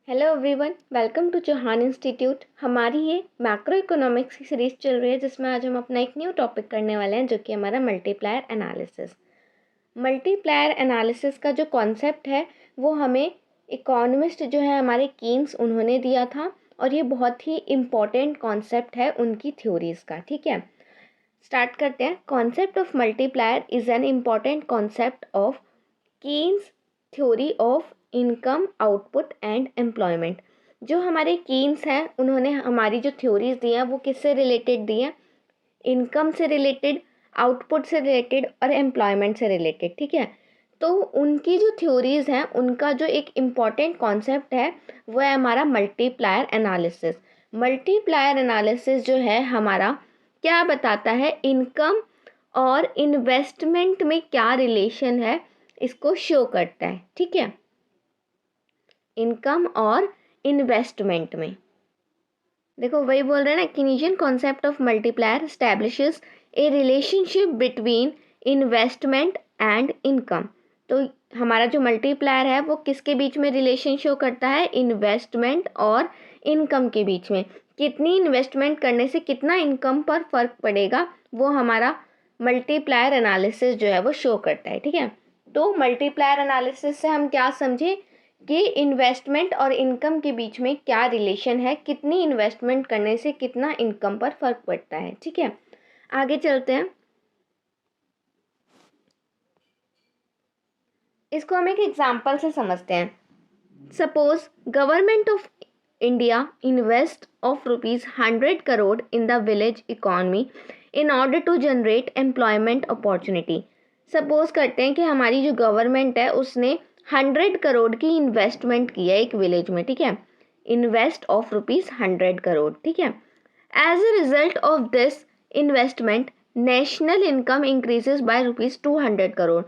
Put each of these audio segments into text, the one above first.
Hello everyone, welcome to Chauhan institute. हमारी ये macro economics की सीरीज चल रही है जिसमें आज हम अपना एक न्यू टॉपिक करने वाले हैं जो कि हमारा मल्टीप्लायर एनालिसिस। मल्टीप्लायर एनालिसिस का जो कॉन्सेप्ट है वो हमें इकोनॉमिस्ट जो है हमारे कीन्स उन्होंने दिया था और ये बहुत ही इम्पॉर्टेंट कॉन्सेप्ट है उनकी थ्योरीज का। ठीक है, स्टार्ट करते हैं। Concept of multiplier is an important concept of Keynes theory of income, output and employment. जो हमारे कीन्स हैं उन्होंने हमारी जो थ्योरीज दी हैं वो किससे रिलेटेड दी हैं? इनकम से रिलेटेड, आउटपुट से रिलेटेड और एम्प्लॉयमेंट से रिलेटेड। ठीक है, तो उनकी जो थ्योरीज हैं उनका जो एक इम्पॉर्टेंट कॉन्सेप्ट है वो है हमारा मल्टीप्लायर एनालिसिस। मल्टीप्लायर एनालिसिस जो है हमारा क्या बताता है, इनकम और इन्वेस्टमेंट में क्या रिलेशन है इसको शो करता है। ठीक है, इनकम और इन्वेस्टमेंट में देखो वही बोल रहे हैं ना, Keynesian concept of multiplier establishes a relationship between investment and income. तो हमारा जो मल्टीप्लायर है वो किसके बीच में रिलेशन शो करता है? इन्वेस्टमेंट और इनकम के बीच में। कितनी इन्वेस्टमेंट करने से कितना इनकम पर फर्क पड़ेगा वो हमारा मल्टीप्लायर एनालिसिस जो है वो शो करता है। ठीक है, तो मल्टीप्लायर एनालिसिस से हम क्या समझे कि इन्वेस्टमेंट और इनकम के बीच में क्या रिलेशन है, कितनी इन्वेस्टमेंट करने से कितना इनकम पर फर्क पड़ता है। ठीक है, आगे चलते हैं। इसको हम एक एग्जांपल से समझते हैं। Suppose government of India invest of ₹100 crore in the village economy in order to generate employment opportunity. Suppose करते हैं कि हमारी जो गवर्नमेंट है उसने 100 करोड़ की इन्वेस्टमेंट की है एक विलेज में। ठीक है, इन्वेस्ट ऑफ ₹100 करोड़। ठीक है, as a result of this investment national income increases by ₹200 crore.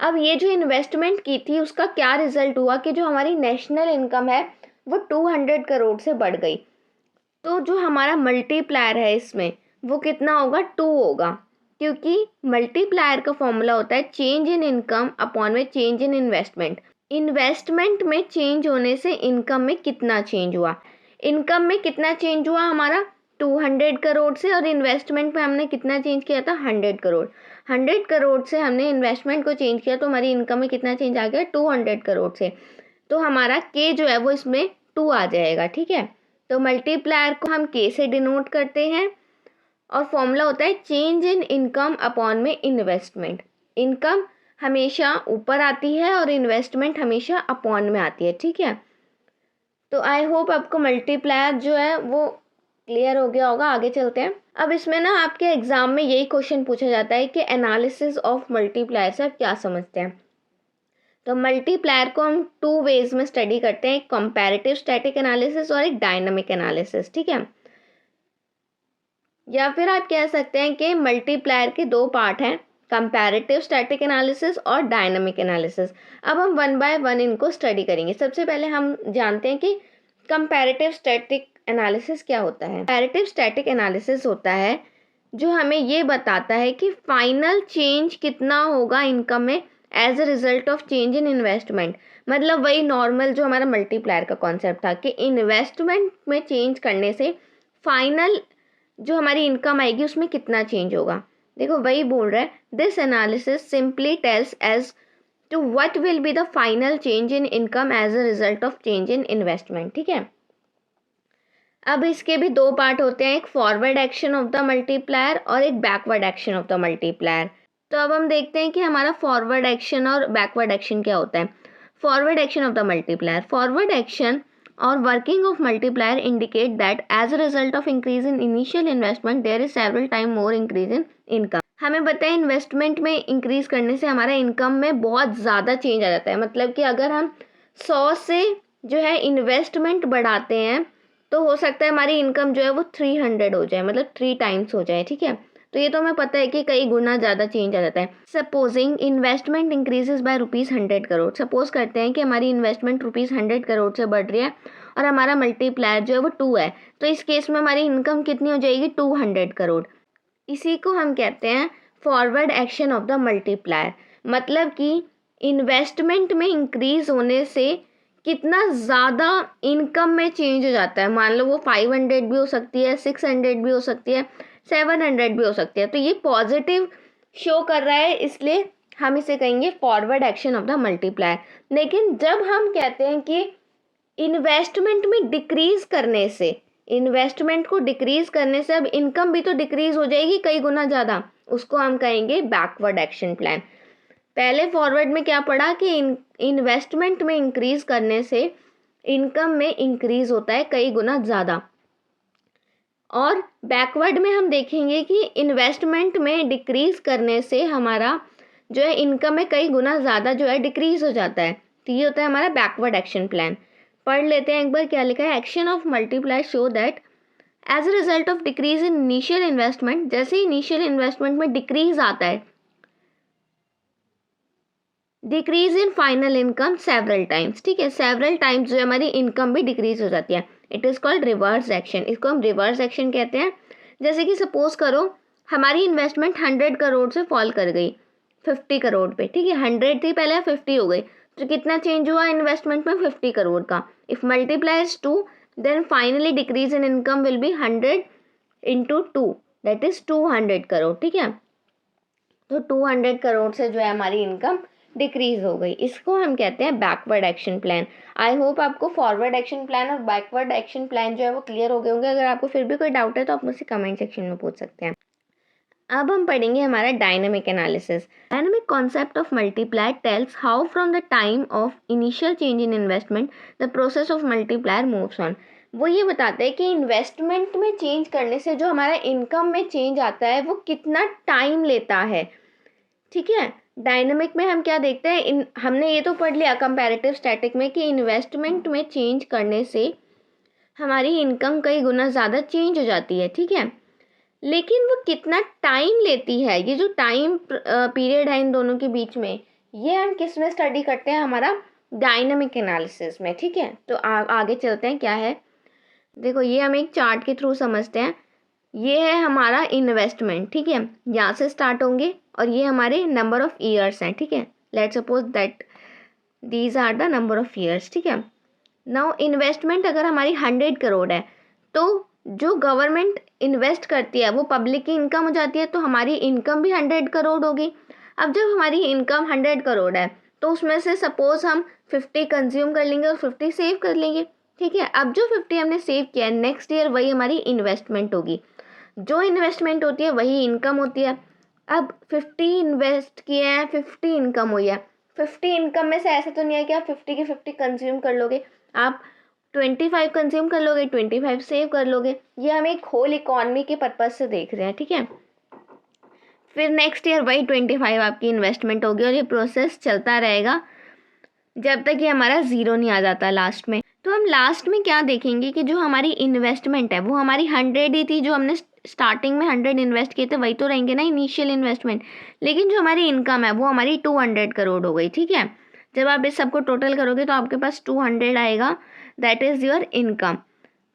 अब ये जो इन्वेस्टमेंट की थी उसका क्या रिजल्ट हुआ कि जो हमारी नेशनल इनकम है वो 200 करोड़ से बढ़ गई। तो जो हमारा मल्टीप्लायर है इसमें वो कितना होगा? 2 होगा, क्योंकि मल्टीप्लायर का फॉर्मूला होता है चेंज इन इनकम अपॉन में चेंज इन इन्वेस्टमेंट। इन्वेस्टमेंट में चेंज होने से इनकम में कितना चेंज हुआ? इनकम में कितना चेंज हुआ हमारा? 200 करोड़ से, और इन्वेस्टमेंट में हमने कितना चेंज किया था? 100 करोड़। 100 करोड़ से हमने इन्वेस्टमेंट को चेंज किया तो हमारी इनकम में कितना चेंज आ गया? 200 करोड़ से। तो हमारा के जो है वो इसमें 2 आ जाएगा। ठीक है, तो मल्टीप्लायर को हम के से डिनोट करते हैं और फॉर्मूला होता है चेंज इन इनकम अपॉन में इन्वेस्टमेंट। इनकम हमेशा ऊपर आती है और इन्वेस्टमेंट हमेशा अपॉन में आती है। ठीक है, तो आई होप आपको मल्टीप्लायर जो है वो क्लियर हो गया होगा। आगे चलते हैं। अब इसमें ना आपके एग्जाम में यही क्वेश्चन पूछा जाता है कि एनालिसिस ऑफ मल्टीप्लायर से आप क्या समझते हैं। तो मल्टीप्लायर को हम 2 वेज में स्टडी करते हैं, एक कंपैरेटिव स्टैटिक एनालिसिस और एक डायनामिक एनालिसिस। ठीक है, या फिर आप कह सकते हैं कि मल्टीप्लायर के 2 पार्ट हैं, कंपैरेटिव स्टैटिक एनालिसिस और डायनामिक एनालिसिस। अब हम 1 बाय 1 इनको स्टडी करेंगे। सबसे पहले हम जानते हैं कि कंपैरेटिव स्टैटिक एनालिसिस क्या होता है। कंपैरेटिव स्टैटिक एनालिसिस होता है जो हमें ये बताता है कि फाइनल चेंज कितना होगा इनकम में as a result of change in investment. मतलब वही नॉर्मल जो हमारा मल्टीप्लायर का कॉन्सेप्ट था कि इन्वेस्टमेंट में चेंज करने से फाइनल जो हमारी इनकम आएगी उसमें कितना चेंज होगा। देखो वही बोल रहा है, this analysis simply tells as to what will be the final change in income as a result of change in investment. ठीक है, अब इसके भी 2 पार्ट होते हैं, एक forward action of the multiplier और एक backward action of the multiplier. तो अब हम देखते हैं कि हमारा फॉरवर्ड एक्शन और बैकवर्ड एक्शन क्या होता है। Forward action of the multiplier, forward action और working of multiplier indicate that as a result of increase in initial investment there is several time more increase in income. हमें पता है investment में increase करने से हमारा इनकम में बहुत ज़्यादा चेंज आ जाता है। मतलब कि अगर हम 100 से जो है इन्वेस्टमेंट बढ़ाते हैं तो हो सकता है हमारी इनकम जो है वो 300 हो जाए, मतलब 3 टाइम्स हो जाए। ठीक है, तो ये तो हमें पता है कि कई गुना ज़्यादा चेंज आ जाता है। Supposing investment increases by ₹100 crore. Suppose करते हैं कि हमारी इन्वेस्टमेंट ₹100 करोड़ से बढ़ रही है और हमारा मल्टीप्लायर जो है वो 2 है, तो इस केस में हमारी इनकम कितनी हो जाएगी? 200 करोड़। इसी को हम कहते हैं forward action of the multiplier. मतलब कि इन्वेस्टमेंट में इंक्रीज होने से कितना ज़्यादा इनकम में चेंज हो जाता है। मान लो वो 500 भी हो सकती है, 600 भी हो सकती है, 700 भी हो सकती है। तो ये पॉजिटिव शो कर रहा है, इसलिए हम इसे कहेंगे forward action of the multiplier. लेकिन जब हम कहते हैं कि इन्वेस्टमेंट में डिक्रीज करने से, इन्वेस्टमेंट को डिक्रीज करने से अब इनकम भी तो डिक्रीज हो जाएगी कई गुना ज़्यादा, उसको हम कहेंगे बैकवर्ड एक्शन प्लान। पहले फॉरवर्ड में क्या पढ़ा कि इन्वेस्टमेंट में इंक्रीज करने से इनकम में इंक्रीज होता है कई गुना ज़्यादा, और बैकवर्ड में हम देखेंगे कि इन्वेस्टमेंट में डिक्रीज करने से हमारा जो है इनकम में कई गुना ज़्यादा जो है डिक्रीज हो जाता है। तो ये होता है हमारा बैकवर्ड एक्शन प्लान। पढ़ लेते हैं एक बार क्या लिखा है। Action of multiply show that as a result of decrease in initial investment, जैसे इनिशियल इन्वेस्टमेंट में डिक्रीज आता है, decrease in final income several times, ठीक है, सेवरल टाइम्स जो हमारी इनकम भी डिक्रीज हो जाती है। It is called reverse action, इसको हम रिवर्स एक्शन कहते हैं। जैसे कि सपोज करो हमारी इन्वेस्टमेंट 100 करोड़ से फॉल कर गई 50 करोड़ पे, ठीक है, 100 थी पहले 50 हो गई, तो कितना चेंज हुआ इन्वेस्टमेंट में 50 करोड़ का। If multiplies 2 then finally decrease in income will be 100 into 2 that is 200 crore, ठीक है। तो 200 करोड़ से जो है हमारी इनकम डिक्रीज हो गई, इसको हम कहते हैं backward action plan. I hope आपको फॉरवर्ड एक्शन प्लान और बैकवर्ड एक्शन प्लान जो है वो क्लियर हो गए होंगे। अगर आपको फिर भी कोई डाउट है तो आप मुझसे कमेंट सेक्शन में पूछ सकते हैं। अब हम पढ़ेंगे हमारा dynamic analysis. Dynamic concept of multiplier tales how from the time of initial change in investment the process of multiplier moves on. वो ये बताते हैं कि इन्वेस्टमेंट में चेंज करने से जो हमारा इनकम में चेंज आता है वो कितना टाइम लेता है, ठीक है। डायनेमिक में हम क्या देखते हैं, हमने ये तो पढ़ लिया कंपैरेटिव स्टैटिक में कि इन्वेस्टमेंट में चेंज करने से हमारी इनकम कई गुना ज़्यादा चेंज हो जाती है, ठीक है। लेकिन वो कितना टाइम लेती है, ये जो टाइम पीरियड है इन दोनों के बीच में, ये हम किस में स्टडी करते हैं, हमारा डायनेमिक एनालिसिस में, ठीक है। तो आगे चलते हैं क्या है। देखो ये हम एक चार्ट के थ्रू समझते हैं। ये है हमारा इन्वेस्टमेंट, ठीक है, यहाँ से स्टार्ट होंगे और ये हमारे नंबर ऑफ ईयर्स हैं, ठीक है। Let's suppose that these are the number of years, ठीक है। नाउ इन्वेस्टमेंट अगर हमारी 100 करोड़ है तो जो गवर्नमेंट इन्वेस्ट करती है वो पब्लिक की इनकम हो जाती है, तो हमारी इनकम भी 100 करोड़ होगी। अब जब हमारी इनकम 100 करोड़ है तो उसमें से सपोज हम 50 कंज्यूम कर लेंगे और 50 सेव कर लेंगे, ठीक है। अब जो 50 हमने सेव किया है नेक्स्ट ईयर वही हमारी इन्वेस्टमेंट होगी। जो इन्वेस्टमेंट होती है वही इनकम होती है। अब 50 इन्वेस्ट किए हैं, 50 इनकम हुई है। 50 इनकम में से ऐसा तो नहीं है कि आप 50 के 50 कंज्यूम कर लोगे, आप 25 कंज्यूम कर लोगे, 25 सेव कर लोगे। ये हम एक होल इकॉनमी के पर्पज से देख रहे हैं, ठीक है। फिर नेक्स्ट ईयर वही 25 आपकी इन्वेस्टमेंट होगी और ये प्रोसेस चलता रहेगा जब तक ये हमारा ज़ीरो नहीं आ जाता लास्ट में। तो हम लास्ट में क्या देखेंगे कि जो हमारी इन्वेस्टमेंट है वो हमारी 100 ही थी, जो हमने स्टार्टिंग में 100 इन्वेस्ट किए थे वही तो रहेंगे ना इनिशियल इन्वेस्टमेंट, लेकिन जो हमारी इनकम है वो हमारी 200 करोड़ हो गई, ठीक है। जब आप इस सबको टोटल करोगे तो आपके पास 200 आएगा, दैट इज़ योर इनकम।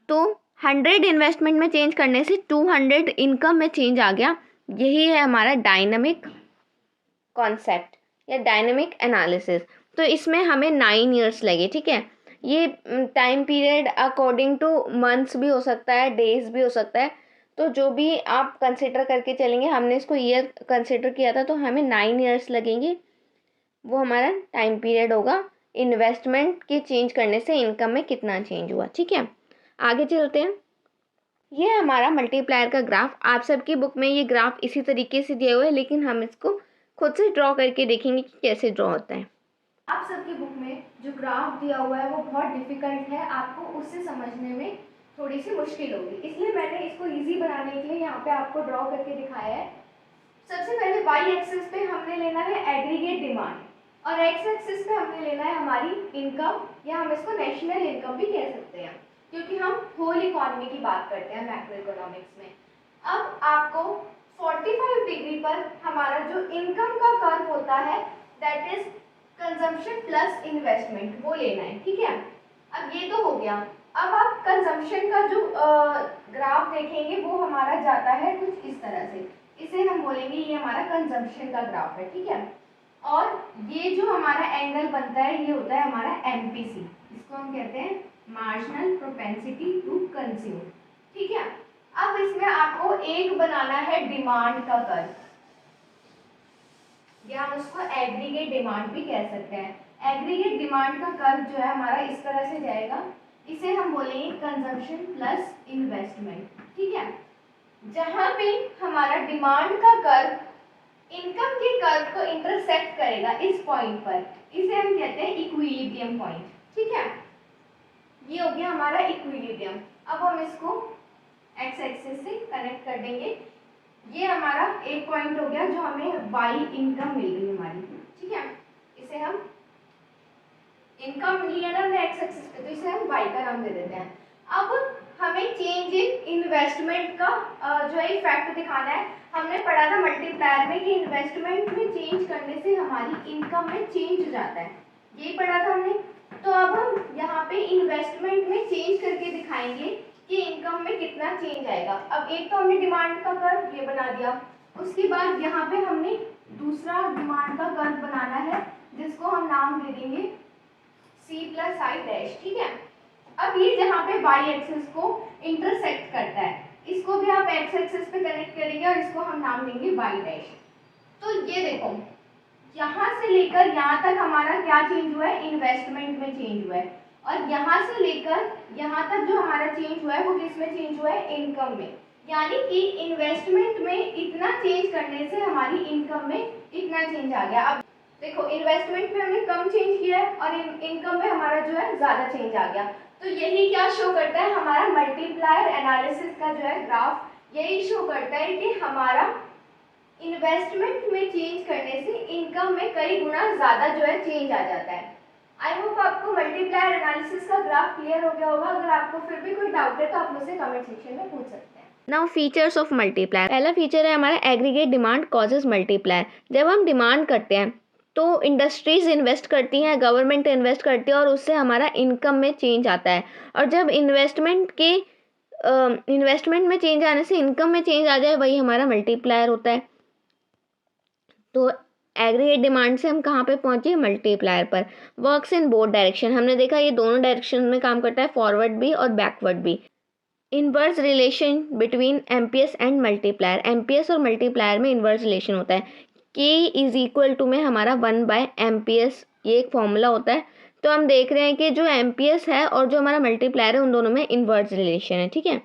तो 100 इन्वेस्टमेंट में चेंज करने से 200 इनकम में चेंज आ गया। यही है हमारा डायनामिक कॉन्सेप्ट या डायनेमिक एनालिसिस। तो इसमें हमें 9 ईयर्स लगे, ठीक है। ये time period according two months भी हो सकता है, डेज भी हो सकता है, तो जो भी आप कंसिडर करके चलेंगे, हमने इसको ईयर कंसिडर किया था तो हमें 9 ईयर्स लगेंगे, वो हमारा टाइम पीरियड होगा इन्वेस्टमेंट के चेंज करने से इनकम में कितना चेंज हुआ, ठीक है। आगे चलते हैं। ये हमारा मल्टीप्लायर का ग्राफ, आप सबकी बुक में ये ग्राफ इसी तरीके से दिया हुआ है, लेकिन हम इसको खुद से ड्रॉ करके देखेंगे कि कैसे ड्रॉ होता है। आप सबकी बुक में जो ग्राफ दिया हुआ है वो बहुत डिफिकल्ट है, आपको उससे समझने में थोड़ी सी मुश्किल होगी, इसलिए मैंने इसको इजी बनाने के लिए यहाँ पे आपको ड्रॉ करके दिखाया है। सबसे पहले वाई एक्सिस पे हमने लेना है एग्रीगेट डिमांड और एक्स एक्सिस पे हमने लेना है हमारी इनकम, या हम इसको नेशनल इनकम भी कह सकते हैं क्योंकि हम होल इकोनॉमी की बात करते हैं मैक्रो इकोनॉमिक्स में। अब आपको 45 डिग्री पर हमारा जो इनकम का कर्व होता है that is consumption plus investment, वो लेना है, ठीक है। अब ये तो हो गया। अब आप कंजम्पशन का जो ग्राफ देखेंगे वो हमारा जाता है कुछ इस तरह से, इसे हम बोलेंगे ये हमारा कंजम्पशन का ग्राफ है, ठीक है। और ये जो हमारा एंगल बनता है ये होता है हमारा एमपीसी, इसको हम कहते हैं मार्जिनल प्रोपेंसिटी टू कंज्यूम। ठीक है, अब इसमें आपको एक बनाना है डिमांड का कर्व, या हम उसको एग्रीगेट डिमांड भी कह सकते हैं। एग्रीगेट डिमांड का कर्व जो है हमारा इस तरह से जाएगा, इसे हम बोलेंगे कंजम्पशन प्लस इन्वेस्टमेंट। ठीक है, जहां पे हमारा डिमांड का कर्व इनकम के कर्व को इंटरसेक्ट करेगा इस पॉइंट पर, इसे हम कहते हैं इक्विलिब्रियम पॉइंट। ठीक है, ये हो गया हमारा इक्विलिब्रियम। अब हम इसको एक्स एक्सिस से कनेक्ट कर देंगे। ये हमारा एक पॉइंट हो गया जो हमें वाई इनकम मिल रही है हमारी। ठीक है, इसे हम इनकम लिया ना हमने एक्स एक्सिस पे, तो इसे हम वाई का नाम दे देते हैं। अब हमें चेंज इन इन्वेस्टमेंट का जो है इफेक्ट दिखाना है। हमने पढ़ा था मल्टीप्लायर में कि इन्वेस्टमेंट में चेंज करने से हमारी इनकम में चेंज हो जाता है, ये पढ़ा था हमने। तो अब हम यहाँ पे इन्वेस्टमेंट में चेंज करके दिखाएंगे कि इनकम में कितना चेंज आएगा। अब एक तो हमने डिमांड का कर्व ये बना दिया, उसके बाद यहाँ पे हमने दूसरा डिमांड का कर्व बनाना है जिसको हम नाम दे देंगे C प्लस आई डैश। ठीक है, अब ये जहाँ पे वाई एक्सिस को इंटरसेक्ट करता है, इसको भी आप एक्स एक्सिस पे कनेक्ट करेंगे और इसको हम नाम देंगे वाई डैश। तो ये देखो, यहाँ से लेकर यहाँ तक हमारा क्या चेंज हुआ है, इन्वेस्टमेंट में चेंज हुआ है, और यहाँ से लेकर यहाँ तक जो हमारा चेंज हुआ है वो किस में चेंज हुआ है, इनकम में। यानी कि इन्वेस्टमेंट में इतना चेंज करने से हमारी इनकम में इतना चेंज आ गया। अब देखो, इन्वेस्टमेंट में हमने कम चेंज किया है और इनकम में हमारा जो है ज़्यादा चेंज आ गया। तो यही क्या शो करता है, हमारा मल्टीप्लायर एनालिसिस का जो है ग्राफ, यही शो करता है कि हमारा इन्वेस्टमेंट में चेंज करने से इनकम में कई गुना ज़्यादा जो है चेंज आ जाता है। आई होप आपको मल्टीप्लायर एनालिसिस का ग्राफ क्लियर हो गया होगा। अगर आपको फिर भी कोई डाउट है तो आप मुझसे कमेंट सेक्शन में पूछ सकते हैं। Now features of multiplier. पहला फीचर है हमारा एग्रीगेट डिमांड कॉजेज मल्टीप्लायर। जब हम डिमांड करते हैं तो इंडस्ट्रीज इन्वेस्ट करती हैं, गवर्नमेंट इन्वेस्ट करती है और उससे हमारा इनकम में चेंज आता है। और जब इन्वेस्टमेंट में चेंज आने से इनकम में चेंज आ जाए, वही हमारा मल्टीप्लायर होता है। तो एग्रीगेट डिमांड से हम कहाँ पे पहुँचे, मल्टीप्लायर पर। वर्क्स इन बोथ डायरेक्शन, हमने देखा ये दोनों डायरेक्शन में काम करता है, फॉरवर्ड भी और बैकवर्ड भी। Inverse relation between MPS and multiplier, MPS और मल्टीप्लायर में इनवर्स रिलेशन होता है। के इज इक्वल टू में हमारा 1/एमपीएस, ये एक फॉर्मूला होता है। तो हम देख रहे हैं कि जो एमपीएस है और जो हमारा मल्टीप्लायर है उन दोनों में इनवर्स रिलेशन है। ठीक है,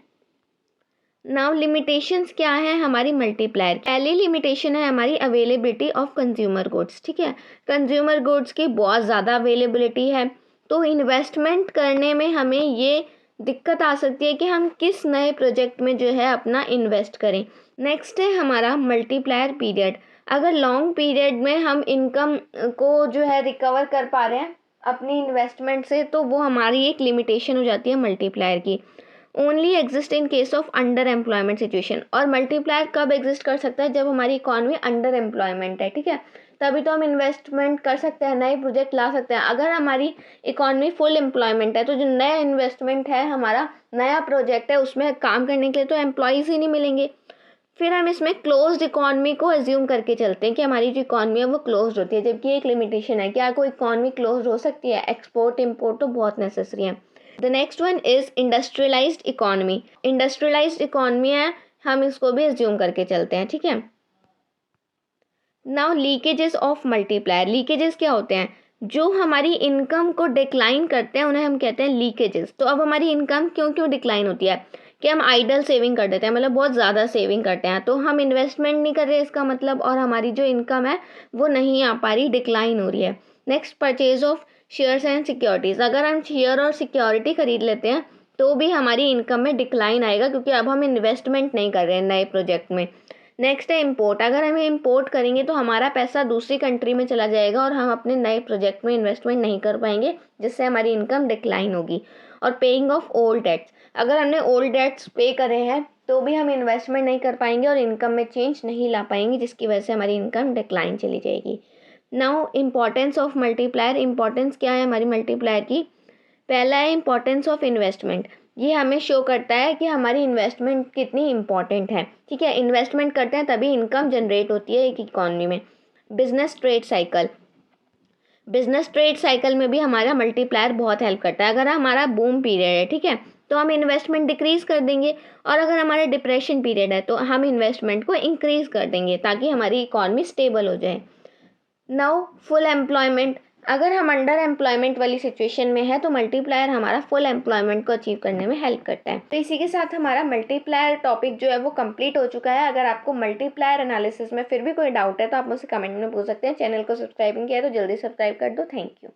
नाउ लिमिटेशंस क्या है हमारी मल्टीप्लायर। पहली लिमिटेशन है हमारी अवेलेबिलिटी ऑफ कंज्यूमर गुड्स। ठीक है, कंज्यूमर गुड्स की बहुत ज़्यादा अवेलेबिलिटी है, तो इन्वेस्टमेंट करने में हमें ये दिक्कत आ सकती है कि हम किस नए प्रोजेक्ट में जो है अपना इन्वेस्ट करें। नेक्स्ट है हमारा मल्टीप्लायर पीरियड। अगर लॉन्ग पीरियड में हम इनकम को जो है रिकवर कर पा रहे हैं अपनी इन्वेस्टमेंट से, तो वो हमारी एक लिमिटेशन हो जाती है मल्टीप्लायर की। Only exist in case of under employment situation, और मल्टीप्लायर कब एग्जिस्ट कर सकता है, जब हमारी इकॉनमी अंडर एम्प्लॉयमेंट है। ठीक है, तभी तो हम इन्वेस्टमेंट कर सकते हैं, नए प्रोजेक्ट ला सकते हैं। अगर हमारी इकॉनमी फुल एम्प्लॉयमेंट है तो जो नया इन्वेस्टमेंट है, हमारा नया प्रोजेक्ट है, उसमें काम करने के लिए तो एम्प्लॉयज़ ही नहीं मिलेंगे। फिर हम इसमें क्लोज्ड इकॉनमी को एज्यूम करके चलते हैं कि हमारी जो इकॉनमी है वो क्लोज्ड होती है, जबकि एक लिमिटेशन है। क्या कोई इकॉनमी क्लोज्ड हो सकती है? एक्सपोर्ट इम्पोर्ट तो बहुत नेसेसरी है। The next one is industrialised economy. Industrialised economy है, हम इसको भी एज्यूम करके चलते हैं। ठीक है, now leakages of multiplier. Leakages क्या होते हैं? जो हमारी इनकम को डिक्लाइन करते हैं उन्हें हम कहते हैं लीकेजेस। तो अब हमारी इनकम क्यों क्यों डिक्लाइन होती है कि हम आइडल सेविंग कर देते हैं, मतलब बहुत ज़्यादा सेविंग करते हैं, तो हम इन्वेस्टमेंट नहीं कर रहे इसका मतलब, और हमारी जो इनकम है वो नहीं आ पा रही, डिक्लाइन हो रही है। Next, purchase of shares and securities. अगर हम शेयर और सिक्योरिटी खरीद लेते हैं तो भी हमारी इनकम में डिक्लाइन आएगा, क्योंकि अब हम इन्वेस्टमेंट नहीं कर रहे हैं नए प्रोजेक्ट में। नेक्स्ट है इम्पोर्ट। अगर हम इम्पोर्ट करेंगे तो हमारा पैसा दूसरी कंट्री में चला जाएगा और हम अपने नए प्रोजेक्ट में इन्वेस्टमेंट नहीं कर पाएंगे, जिससे हमारी इनकम डिक्लाइन होगी। और पेइंग ऑफ ओल्ड डेट्स। अगर हमने ओल्ड डेट्स पे करे हैं तो भी हम इन्वेस्टमेंट नहीं कर पाएंगे और इनकम में चेंज नहीं ला पाएंगे, जिसकी वजह से हमारी इनकम डिक्लाइन चली जाएगी। Now importance of multiplier. Importance क्या है हमारी मल्टीप्लायर की? पहला है इम्पॉर्टेंस ऑफ इन्वेस्टमेंट। ये हमें शो करता है कि हमारी इन्वेस्टमेंट कितनी इंपॉर्टेंट है। ठीक है, इन्वेस्टमेंट करते हैं तभी इनकम जनरेट होती है एक इकॉनमी में। Business trade cycle. Business trade cycle में भी हमारा मल्टीप्लायर बहुत हेल्प करता है। अगर हमारा बूम पीरियड है, ठीक है, तो हम इन्वेस्टमेंट डिक्रीज कर देंगे, और अगर हमारा डिप्रेशन पीरियड है तो हम इन्वेस्टमेंट को इंक्रीज कर देंगे ताकि हमारी इकॉनमी स्टेबल हो जाए। नाउ फुल एम्प्लॉयमेंट, अगर हम अंडर एम्प्लॉयमेंट वाली सिचुएशन में है तो मल्टीप्लायर हमारा फुल एम्प्लॉयमेंट को अचीव करने में हेल्प करता है। तो इसी के साथ हमारा मल्टीप्लायर टॉपिक जो है वो कंप्लीट हो चुका है। अगर आपको मल्टीप्लायर एनालिसिस में फिर भी कोई डाउट है तो आप मुझसे कमेंट में पूछ सकते हैं। चैनल को सब्सक्राइब नहीं किया है तो जल्दी सब्सक्राइब कर दो। Thank you.